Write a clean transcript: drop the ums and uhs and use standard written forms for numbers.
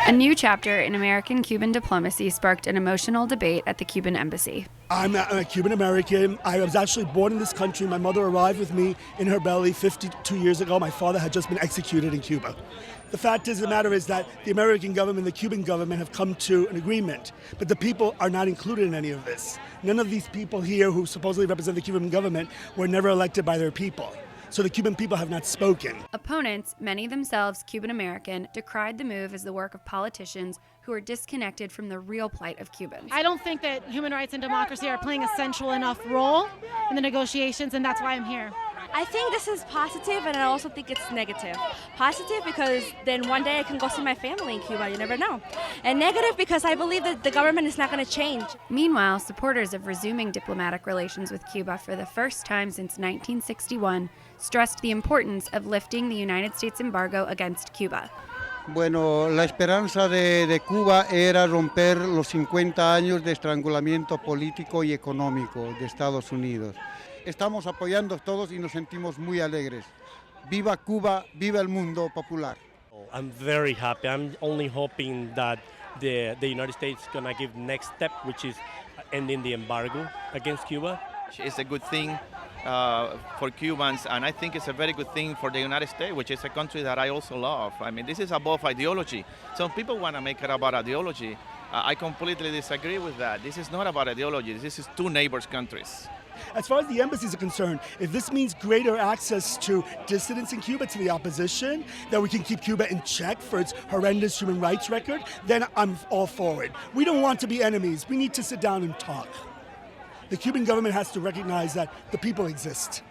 A new chapter in American-Cuban diplomacy sparked an emotional debate at the Cuban Embassy. I'm a Cuban American. I was actually born in this country. My mother arrived with me in her belly 52 years ago. My father had just been executed in Cuba. The fact is, the matter is that the American government and the Cuban government have come to an agreement, but the people are not included in any of this. None of these people here who supposedly represent the Cuban government were never elected by their people. So the Cuban people have not spoken. Opponents, many themselves Cuban American, decried the move as the work of politicians who are disconnected from the real plight of Cubans. I don't think that human rights and democracy are playing a central enough role in the negotiations, and that's why I'm here. I think this is positive, and I also think it's negative. Positive because then one day I can go see my family in Cuba, you never know. And negative because I believe that the government is not going to change. Meanwhile, supporters of resuming diplomatic relations with Cuba for the first time since 1961 stressed the importance of lifting the United States embargo against Cuba. Bueno, la esperanza de Cuba era romper los 50 años de estrangulamiento político y económico de Estados Unidos. Estamos apoyando todos y nos sentimos muy alegres. Viva Cuba, viva el mundo popular. I'm very happy. I'm only hoping that the United States is going to give next step, which is ending the embargo against Cuba. It's a good thing for Cubans, and I think it's a very good thing for the United States, which is a country that I also love. I mean, this is above ideology. Some people want to make it about ideology. I completely disagree with that. This is not about ideology. This is two neighbors countries. As far as the embassies are concerned, if this means greater access to dissidents in Cuba, to the opposition, that we can keep Cuba in check for its horrendous human rights record, then I'm all for it. We don't want to be enemies. We need to sit down and talk. The Cuban government has to recognize that the people exist.